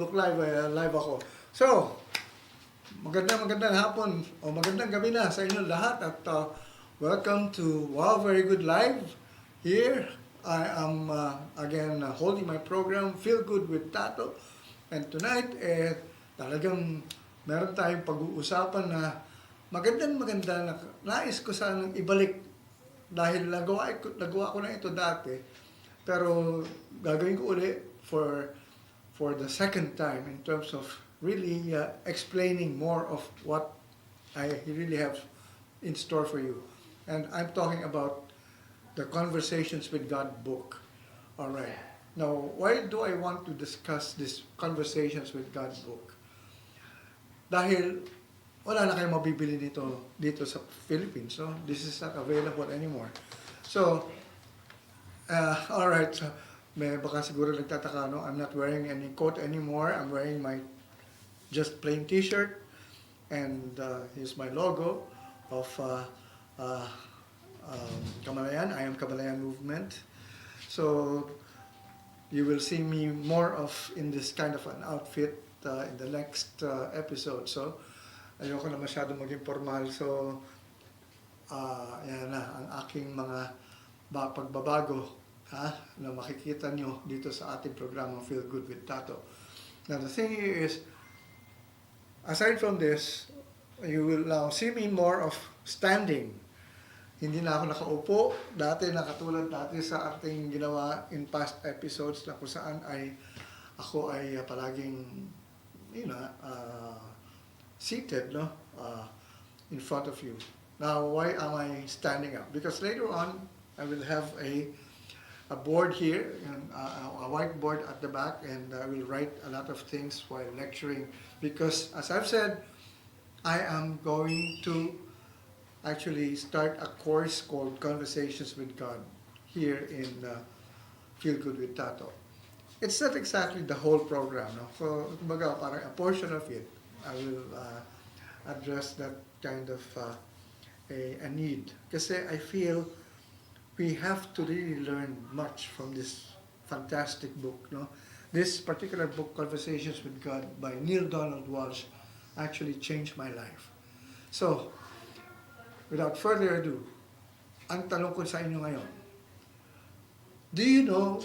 Facebook live ako. So, magandang hapon o magandang gabi na sa inyo lahat at welcome to Wow Very Good Live. Here, I am again holding my program Feel Good with Tato. And tonight, talagang meron tayong pag-uusapan na maganda na nais ko sanang ibalik dahil nagawa ko na ito dati. Pero gagawin ko uli for the second time in terms of really explaining more of what I really have in store for you. And I'm talking about the Conversations with God book. All right. Now, why do I want to discuss this Conversations with God book? Dahil wala na kayong mabibili dito sa Philippines. So, this is not available anymore. So, all right. So, baka siguro nagtataka, no? I'm not wearing any coat anymore. I'm wearing my just plain t-shirt. And here's my logo of Kamalayan. I am Kamalayan Movement. So, you will see me more of in this kind of an outfit in the next episode. So, ayoko na masyado maging formal. So, yan na ang aking mga pagbabago na makikita nyo dito sa ating programa Feel Good with Tato. Now, the thing here is, aside from this, you will now see me more of standing. Hindi na ako nakaupo. Dati, nakatulad dati sa ating ginawa in past episodes na kung saan ako ay palaging, seated, no? In front of you. Now, why am I standing up? Because later on, I will have a board here, and a whiteboard at the back, and I will write a lot of things while lecturing. Because, as I've said, I am going to actually start a course called Conversations with God here in Feel Good with Tato. It's not exactly the whole program, no? So, kumbaga, parang a portion of it, I will address that kind of a need. Kasi I feel we have to really learn much from this fantastic book, no? This particular book, Conversations with God by Neale Donald Walsch, actually changed my life. So, without further ado, ang tanong ko sa inyo ngayon, do you know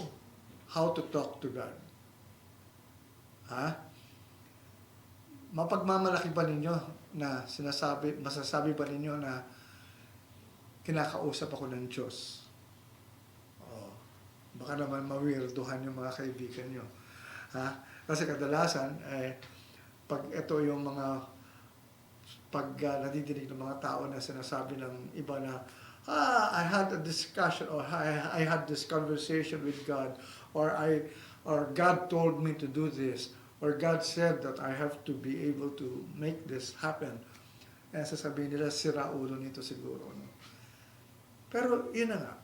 how to talk to God? Mapagmamalaki ba ninyo na masasabi ba ninyo na kinakausap ako ng Diyos? Baka naman mawirduhan yung mga kaibigan nyo. Kasi kadalasan, pag ito yung pag nadidinig ng mga tao na sinasabi ng iba na, I had a discussion, or I had this conversation with God, or God told me to do this, or God said that I have to be able to make this happen. Sasabihin nila, sira ulo nito siguro. No? Pero yun na nga,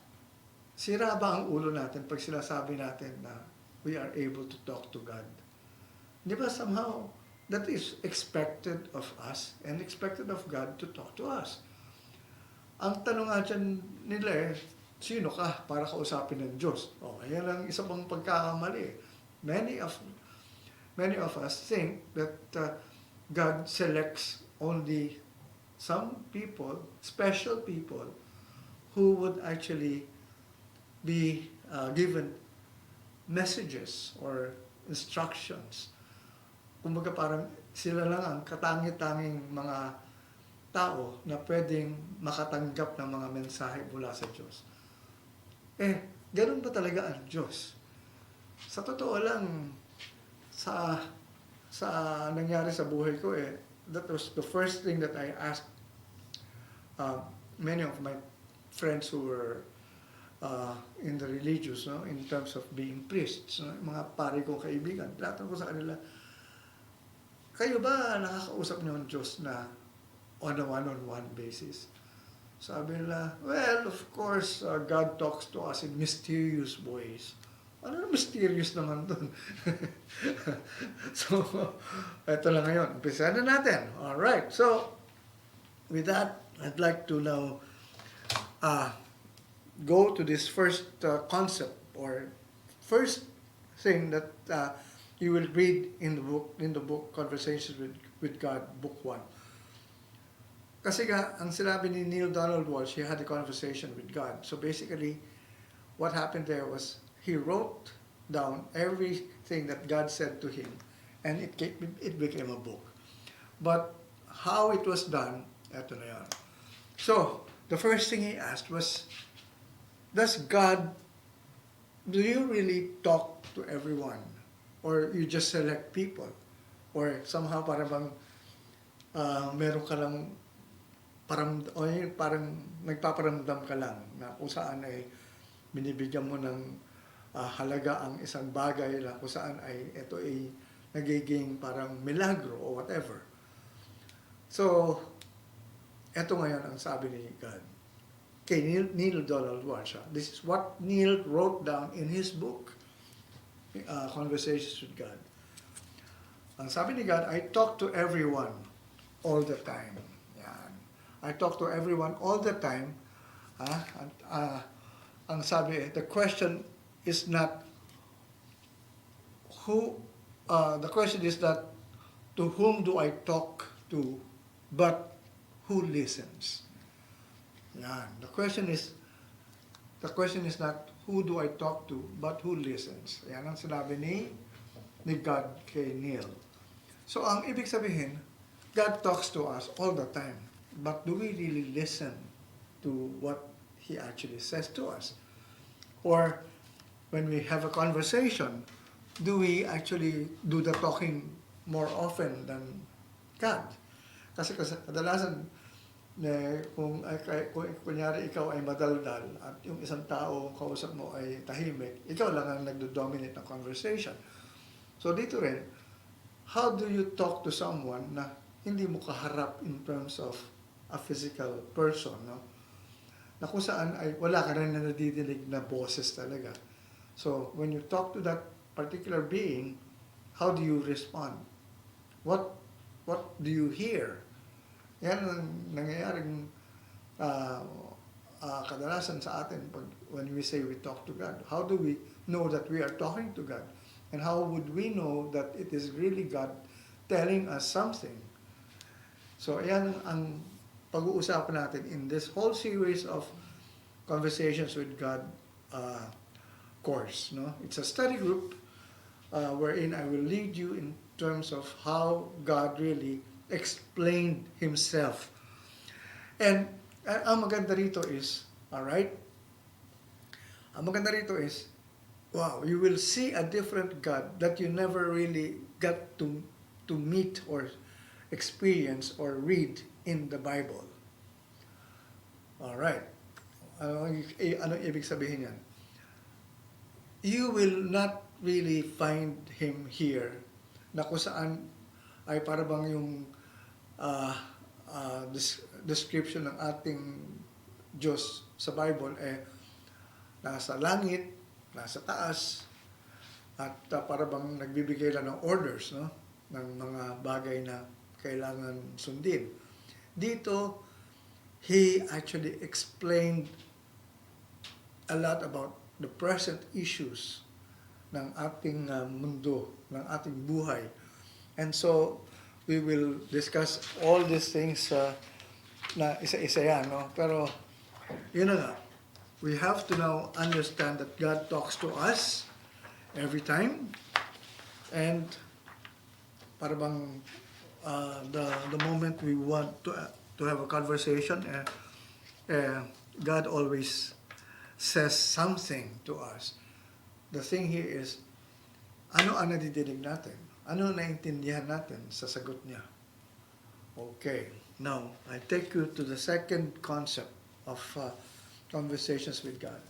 sira ba ang ulo natin pag sinasabi natin na we are able to talk to God? Di ba somehow, that is expected of us and expected of God to talk to us. Ang tanong nga dyan nila sino ka para kausapin ng Diyos? Yan ang isa pang pagkakamali. Many of us think that God selects only some people, special people, who would actually be given messages or instructions. Kumbaga parang sila lang ang katangi-tanging mga tao na pwedeng makatanggap ng mga mensahe mula sa Diyos. Ganun ba talaga ang Diyos? Sa totoo lang, sa nangyari sa buhay ko, that was the first thing that I asked many of my friends who were in the religious, no, in terms of being priests, no, mga pare kong kaibigan. Tinatanong ko sa kanila, kayo ba nakakausap niyo ng Diyos na on a one-on-one basis? Sabi nila, well, of course, God talks to us in mysterious ways. Ano na mysterious naman dun? So, eto lang ngayon. Umpisahan na natin. Alright, so, with that, I'd like to now go to this first concept or first thing that you will read in the book Conversations with God, book 1. Kasi nga, ang sinabi ni Neil Donald Walsh, he had a conversation with God. So basically, what happened there was, he wrote down everything that God said to him, and it became a book. But how it was done, eto na yan. So, the first thing he asked was, do you really talk to everyone? Or you just select people? Or somehow parang meron ka lang parang nagpaparamdam ka lang na kung saan ay binibigyan mo ng halaga ang isang bagay na kung saan ay ito ay nagiging parang milagro o whatever. So, ito ngayon ang sabi ni God kay Neil Donald Walsh. This is what Neil wrote down in his book, Conversations with God. Ang sabi ni God, I talk to everyone all the time. Yan. I talk to everyone all the time. Ang sabi, the question is not the question is not to whom do I talk to, but who listens. Yan. The question is not who do I talk to, but who listens. Yan ang sinabi ni God kay Neil. So, ang ibig sabihin, God talks to us all the time. But do we really listen to what He actually says to us? Or, when we have a conversation, do we actually do the talking more often than God? Kasi kadalasan, kung kunyari ikaw ay madaldal at yung isang tao kausap mo ay tahimik, ikaw lang ang nagdo-dominate ng conversation. So dito rin, how do you talk to someone na hindi mo kaharap in terms of a physical person, no? Na kung saan ay wala ka rin na nadidinig na boses talaga. So when you talk to that particular being, how do you respond? What do you hear? Yan ang nangyayaring kadalasan sa atin when we say we talk to God. How do we know that we are talking to God? And how would we know that it is really God telling us something? So, ayan ang pag-uusapan natin in this whole series of Conversations with God course. No? It's a study group wherein I will lead you in terms of how God really explained Himself. And ang maganda rito is, alright, ang maganda rito is, wow, you will see a different God that you never really got to meet or experience or read in the Bible. Alright. Ano ibig sabihin yan? You will not really find Him here na kung saan ay para bang yung description ng ating Diyos sa Bible nasa langit, nasa taas, at para bang nagbibigay lang ng orders, no? Ng mga bagay na kailangan sundin. Dito, He actually explained a lot about the present issues ng ating mundo, ng ating buhay. And so, we will discuss all these things na isa-isa yan, no? Pero, yun na nga, we have to now understand that God talks to us every time. And, para bang, the moment we want to have a conversation, God always says something to us. The thing here is, ano ang nadidinig natin? Ano naintindihan natin sa sagot niya? Okay, now, I take you to the second concept of Conversations with God.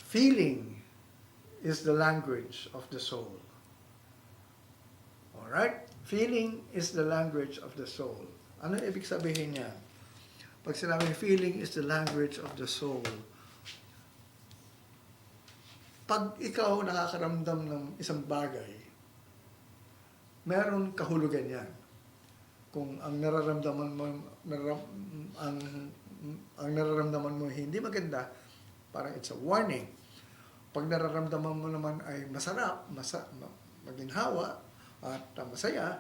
Feeling is the language of the soul. Alright? Feeling is the language of the soul. Ano ibig sabihin niya? Pag sinabing feeling is the language of the soul, pag ikaw nakakaramdam ng isang bagay, meron kahulugan yan. Kung ang nararamdaman mo hindi maganda, parang it's a warning. Pag nararamdaman mo naman ay masarap, maginhawa, at masaya,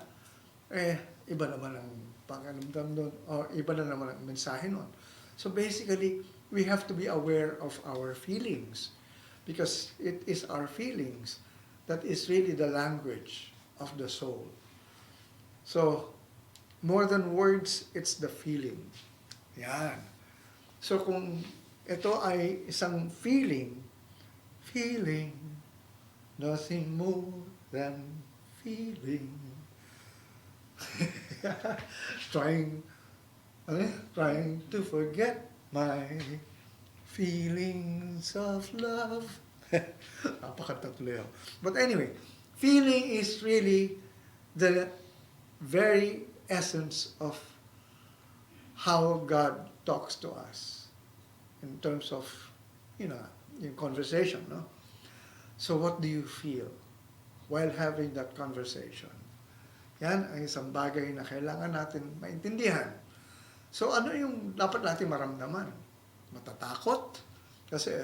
iba naman ang pakiramdam doon, o iba na naman ang mensahe nun. So basically, we have to be aware of our feelings because it is our feelings that is really the language of the soul. So, more than words, it's the feeling. Yan. So kung ito ay isang feeling, nothing more than feeling. trying trying to forget my feelings of love. Napakatatlo. But anyway, feeling is really the very essence of how God talks to us in terms of, in conversation, no? So what do you feel while having that conversation? Yan ang isang bagay na kailangan natin maintindihan. So ano yung dapat natin maramdaman? Matatakot? Kasi,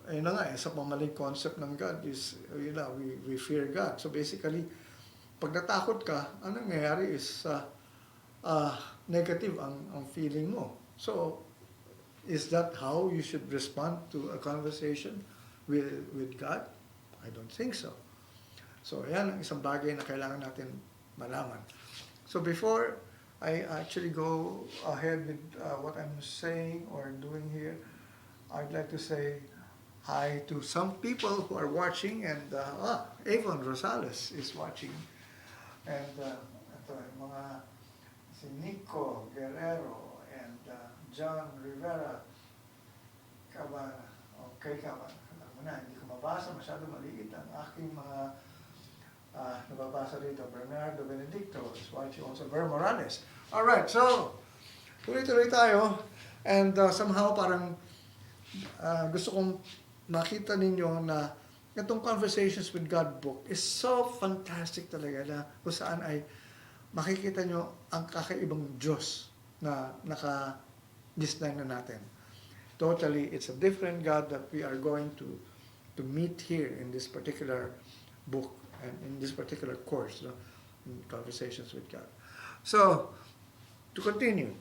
ayun na nga, sa pamaling concept ng God is, we fear God. So basically, pag natakot ka, anong nangyayari is negative ang feeling mo. So, is that how you should respond to a conversation with God? I don't think so. So, yan ang isang bagay na kailangan natin malaman. So, before I actually go ahead with what I'm saying or doing here, I'd like to say hi to some people who are watching, and Avon Rosales is watching. And ito, mga si Nico Guerrero and John Rivera Cabana. Okay, Cabana. Alam mo na, hindi ko mabasa, masyado maliit ang aking mga nababasa rito. Bernardo Benedicto is watching also. Ver Morales. Alright, so tuloy-tuloy tayo. And somehow parang gusto kong makita ninyo na itong Conversations with God book is so fantastic talaga na kung saan ay makikita nyo ang kakaibang Diyos na naka-display na natin. Totally, it's a different God that we are going to meet here in this particular book and in this particular course, no? In Conversations with God. So, to continue,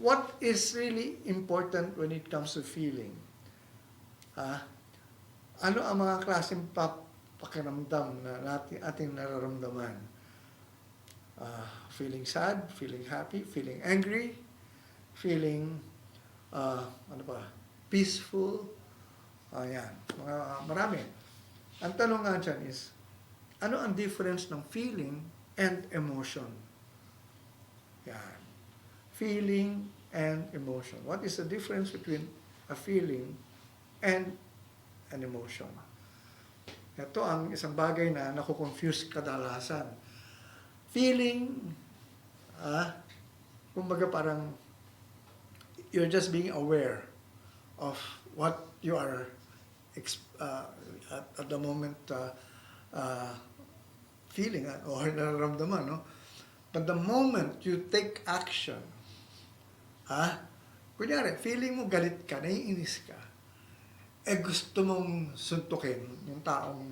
what is really important when it comes to feeling? Ano ang mga klaseng pakiramdam na ating nararamdaman? Feeling sad, feeling happy, feeling angry, feeling peaceful. Ayan, marami. Ang tanong nga dyan is, ano ang difference ng feeling and emotion? Yan. Feeling and emotion. What is the difference between a feeling and an emotion? Ito ang isang bagay na nakukonfuse kadalasan. Feeling, kumbaga parang you're just being aware of what you are at the moment feeling or nararamdaman, no? But the moment you take action, kunyari, feeling mo galit ka, naiinis ka, gusto mong suntukin yung taong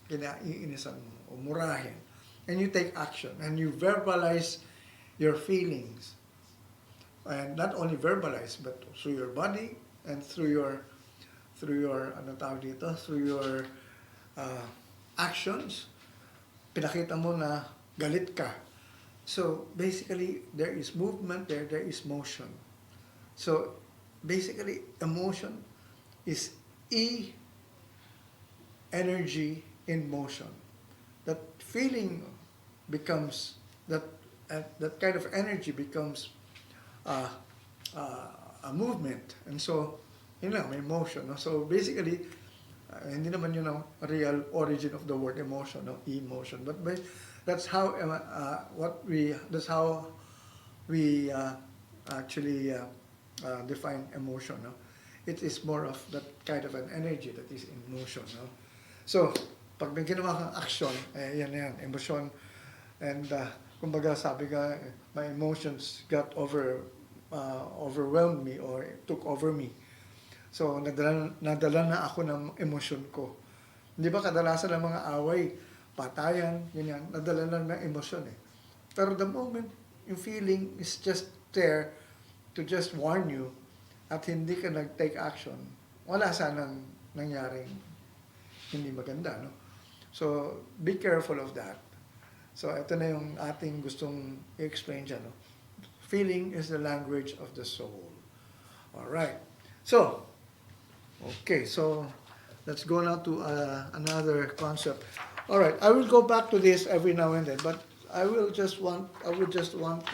kinaiinisan mo o murahin, and you take action and you verbalize your feelings, and not only verbalize but through your body and through your through your actions, pinakita mo na galit ka. So basically there is movement there is motion. So basically emotion is energy in motion. That feeling becomes that kind of energy becomes a movement, and so yun lang, may motion, no? So basically hindi naman yun ang real origin of the word emotion, no? Emotion, but that's how we actually define emotion, no? It is more of that kind of an energy that is in motion, no? So pag may ginawa kang action, yan, emotion. And kumbaga sabi ka, my emotions got overwhelmed me or took over me. So, nadala na ako ng emosyon ko. Di ba kadalasan ng mga away, patayan, ganyan, nadala na ng emosyon eh. Pero the moment yung feeling is just there to just warn you at hindi ka nag-take action, wala sanang nangyaring hindi maganda, no? So, be careful of that. So, ito na yung ating gustong i-explain dyan, no? Feeling is the language of the soul. Alright. So, okay, so let's go now to another concept. Alright, I will go back to this every now and then, but I would just want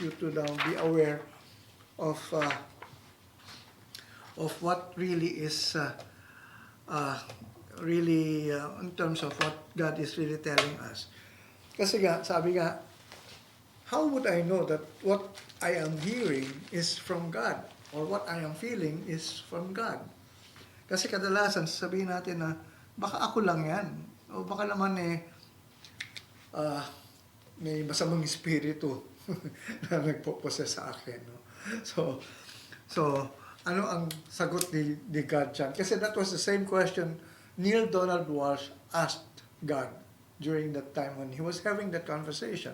you to now be aware of what really is in terms of what God is really telling us. Kasi nga, sabi nga, how would I know that what I am hearing is from God or what I am feeling is from God? Kasi kadalasan sasabihin natin na baka ako lang yan o baka naman may masamang espiritu na nagpo-possess sa akin. No? So, ano ang sagot ni God dyan? Kasi that was the same question Neil Donald Walsh asked God during that time when he was having that conversation.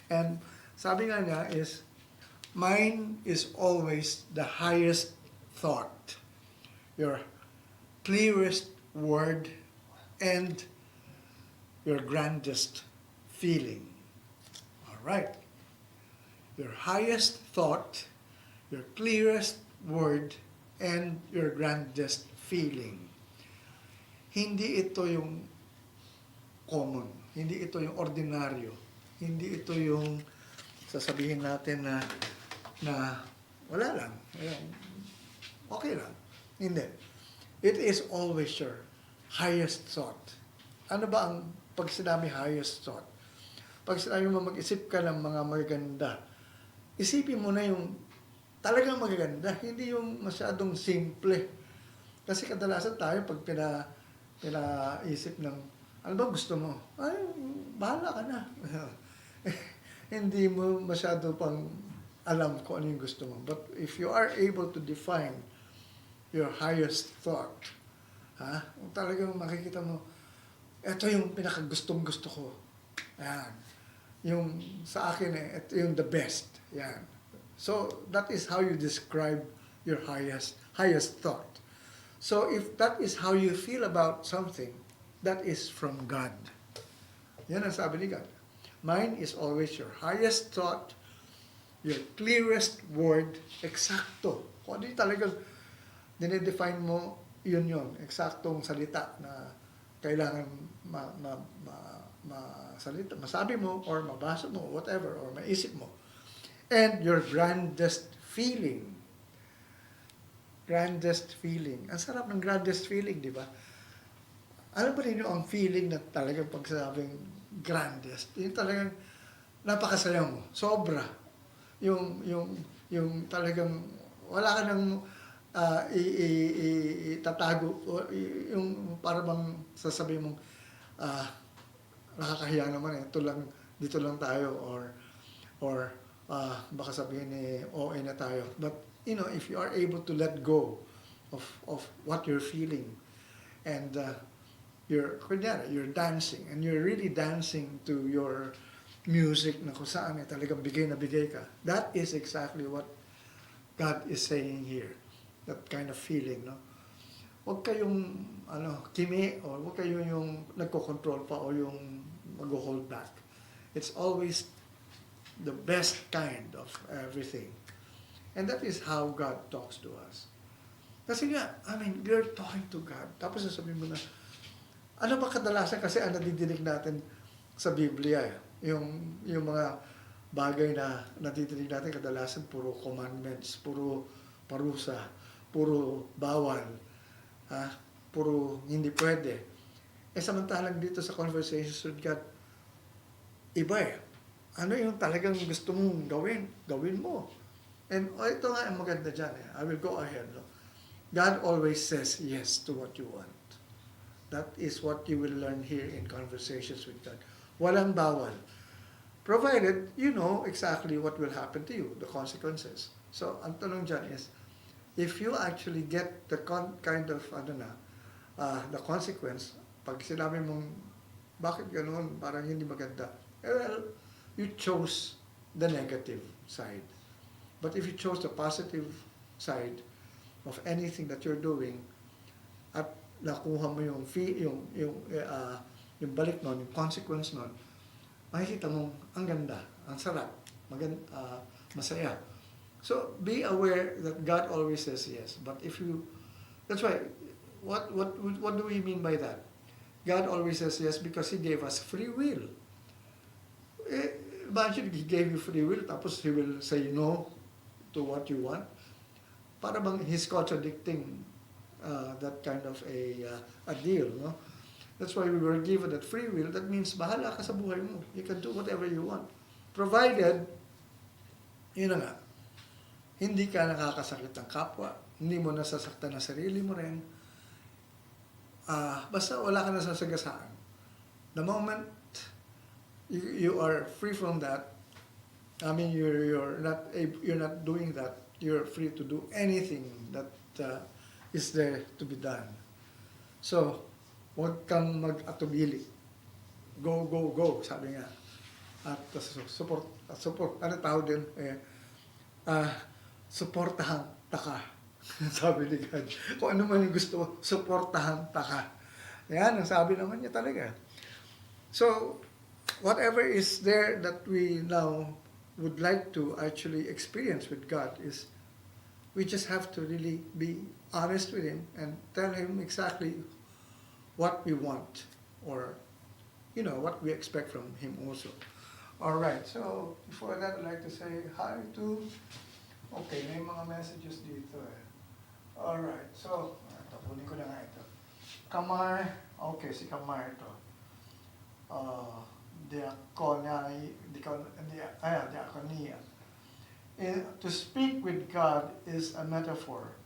And sabi nga niya is, mine is always the highest thought, your clearest word, and your grandest feeling. All right. Your highest thought, your clearest word, and your grandest feeling. Hindi ito yung common. Hindi ito yung ordinaryo. Hindi ito yung sasabihin natin na wala lang. Okay lang. Hindi. It is always your highest thought. Ano ba ang pag sinabi highest thought? Pag sinabi mo mag-isip ka ng mga magaganda, isipin mo na yung talagang magaganda, hindi yung masyadong simple. Kasi kadalasan tayo pag pinaisip ng ano ba gusto mo? Ay, bahala ka na. Hindi mo masyado pang alam kung ano yung gusto mo. But if you are able to define your highest thought, talagang makikita mo, ito yung pinakagustong gusto ko. Ayan. Yung sa akin ito yung the best. Yan. So, that is how you describe your highest thought. So, if that is how you feel about something, that is from God. Yan ang sabi ni God. Mine is always your highest thought, your clearest word, eksakto. Kung ano yung talagang dinedefine mo, yun. Eksaktong salita na kailangan masabi mo or mabasa mo, whatever, or maisip mo. And your grandest feeling. Grandest feeling. Ang sarap ng grandest feeling, di ba? Alam ba ninyo ang feeling na talagang pagsasabing grandest? Yung talagang napakasaya mo. Sobra. Yung talagang wala ka nang itatago. Yung para bang sasabihin mong nakakahiya naman dito lang tayo or baka sabihin OA na tayo. But if you are able to let go of what you're feeling and you're dancing and you're really dancing to your music na kung saan talagang bigay na bigay ka. That is exactly what God is saying here. That kind of feeling, no? Huwag kayong kimi o huwag kayong yung nagko-control pa o yung mag-hold back. It's always the best kind of everything. And that is how God talks to us. Kasi nga, you're talking to God. Tapos sasabihin mo na, ano ba kadalasan kasi ang nadidinig natin sa Biblia? Yung mga bagay na nadidinig natin kadalasan puro commandments, puro parusa, puro bawal, puro hindi pwede. Samantalang dito sa Conversations with God, iba Ano yung talagang gusto mong gawin mo. And ito nga ang maganda dyan. I will go ahead. No? God always says yes to what you want. That is what you will learn here in Conversations with God. Walang bawal. Provided you know exactly what will happen to you, the consequences. So, ang tanong dyan is, if you actually get the kind of, the consequence, pag sinabi mong, bakit ganoon, parang hindi maganda, well, you chose the negative side. But if you chose the positive side of anything that you're doing, at nakuha mo yung yung balik nun, yung consequence nun, makikita mo, ang ganda, ang sarap, masaya. So, be aware that God always says yes. But if you, that's why, what do we mean by that? God always says yes because He gave us free will. Imagine He gave you free will, tapos He will say no to what you want. Para bang He's contradicting that kind of a deal, no? That's why we were given that free will. That means bahala ka sa buhay mo. You can do whatever you want. Provided, yun na nga, hindi ka nakakasakit ng kapwa, hindi mo nasasaktan ang sarili mo rin, basta wala ka nasasagasaan. The moment you are free from that, I mean, you're not doing that, you're free to do anything that is there to be done. So, huwag kang mag-atubili. Go, go, go, sabi nga. At support, ano tawag din? Suportahan taka. Sabi ni God. Kung ano man yung gusto mo, suportahan taka. Yan, ang sabi naman niya talaga. So, whatever is there that we now would like to actually experience with God is, we just have to really be honest with Him and tell Him exactly what we want, or what we expect from Him also. All right, so before that, I'd like to say hi to, okay, may mga messages dito eh. All right, so ito, kunin ko na nga ito. Kamar, okay, si Kamar ito. Diakonia. To speak with God is a metaphor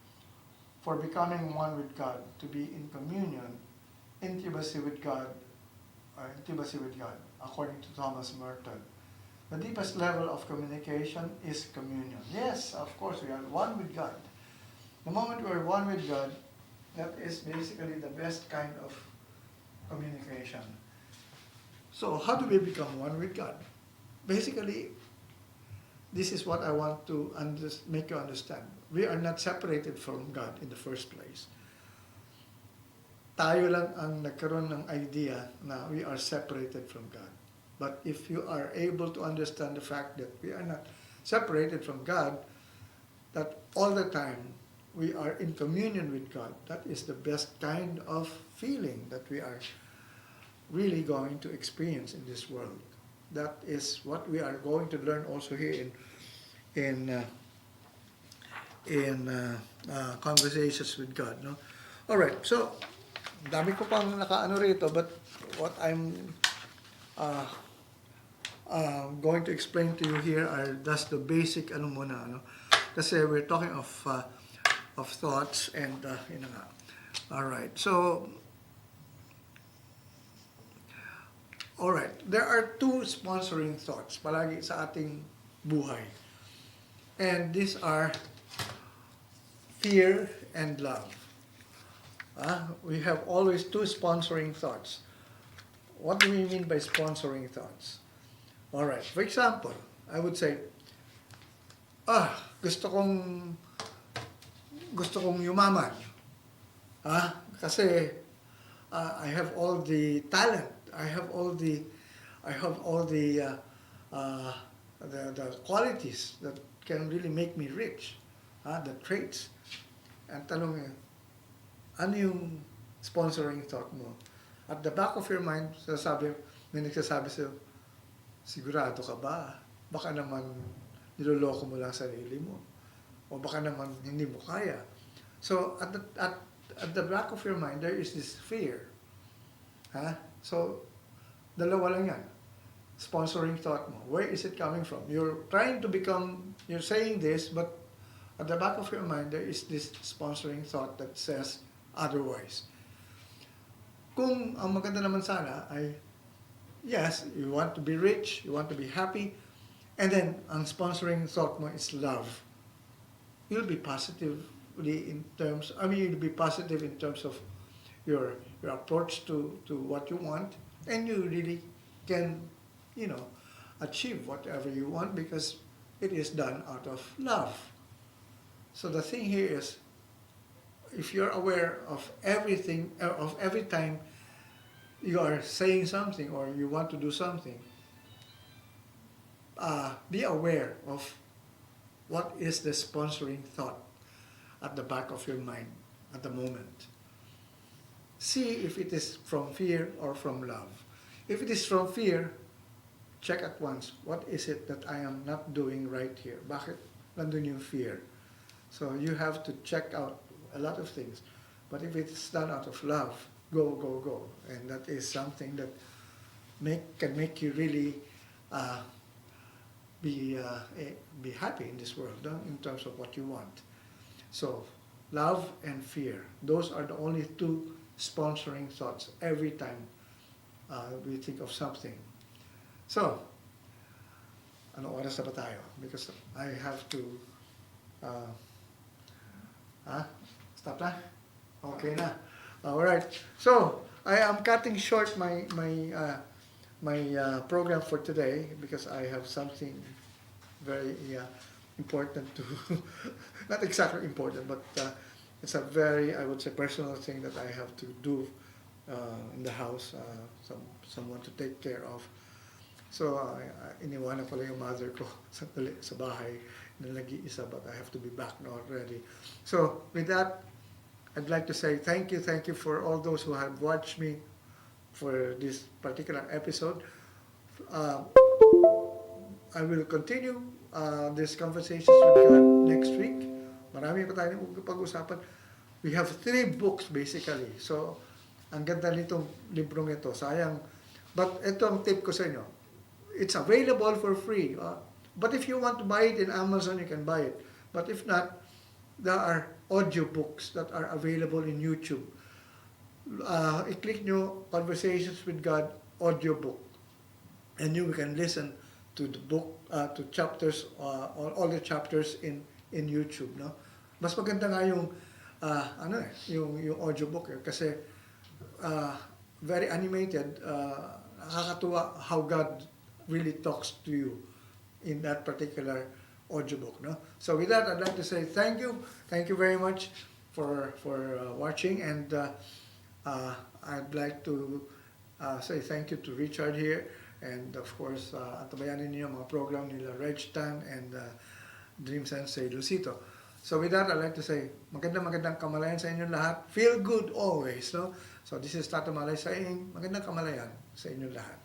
for becoming one with God, to be in communion, intimacy with God, according to Thomas Merton. The deepest level of communication is communion. Yes, of course, we are one with God. The moment we are one with God, that is basically the best kind of communication. So, how do we become one with God? Basically, this is what I want to make you understand. We are not separated from God in the first place. Tayo lang ang nagkaroon ng idea na we are separated from God. But if you are able to understand the fact that we are not separated from God, that all the time we are in communion with God, that is the best kind of feeling that we are really going to experience in this world. That is what we are going to learn also here in conversations with God. No? All right, so dami ko pang nakaano rito, but what I'm going to explain to you here are just the basic kasi we're talking of thoughts and nga. All right, so all right, there are two sponsoring thoughts palagi sa ating buhay, and these are fear and love. We have always two sponsoring thoughts. What do we mean by sponsoring thoughts? All right. For example, I would say, gusto kong yumaman. Kasi I have all the talent. I have all the qualities that can really make me rich. The traits. And tanong niya, ano yung sponsoring thought mo? At the back of your mind, may nagsasabi sa'yo, sigurado ka ba? Baka naman niloloko mo lang sarili mo. O baka naman hindi mo kaya. So, at the back of your mind, there is this fear. So, dalawa lang yan. Sponsoring thought mo. Where is it coming from? You're saying this, but at the back of your mind, there is this sponsoring thought that says otherwise. Kung ang maganda naman sana ay, yes, you want to be rich, you want to be happy, and then ang sponsoring thought mo is love. You'll be positive positively in terms, I mean, you'll be positive in terms of your approach to what you want, and you really can, you know, achieve whatever you want because it is done out of love. So the thing here is, if you're aware of everything, of every time you are saying something or you want to do something, be aware of what is the sponsoring thought at the back of your mind at the moment. See if it is from fear or from love. If it is from fear, check at once, what is it that I am not doing right here? Bakit nandun yung fear? So you have to check out a lot of things. But if it's done out of love, go, go, go. And that is something that can make you really be happy in this world, in terms of what you want. So love and fear, those are the only two sponsoring thoughts every time we think of something. So, ano oras na ba tayo? Because I have to stop na? Okay na. Alright. So, I am cutting short my program for today because I have something very important to, not exactly important, but it's a very, I would say, personal thing that I have to do in the house, someone to take care of. So, iniwanan ko lang yung mother ko sa bahay na nag-iisa, but I have to be back now already. So, with that, I'd like to say thank you for all those who have watched me for this particular episode. I will continue these conversations with God next week. Marami pa tayong pag-usapan. We have 3 books basically. So, ang ganda nitong librong ito. Sayang. But ito ang tip ko sa inyo. It's available for free. But if you want to buy it in Amazon, you can buy it. But if not, there are audiobooks that are available in YouTube. I-click nyo Conversations with God audiobook. And you can listen to the book, to chapters, all the chapters in YouTube, no? Mas maganda nga yung yung audiobook kasi very animated, nakakatuwa how God really talks to you in that particular audiobook, no? So with that, I'd like to say thank you very much for watching, and I'd like to say thank you to Richard here. And of course, antabayanin niyo mga program nila Reg Tan and Dream Sensei Lucito. So with that, I'd like to say, magandang kamalayan sa inyong lahat. Feel good always, no? So this is Tato Malay saying, magandang kamalayan sa inyong lahat.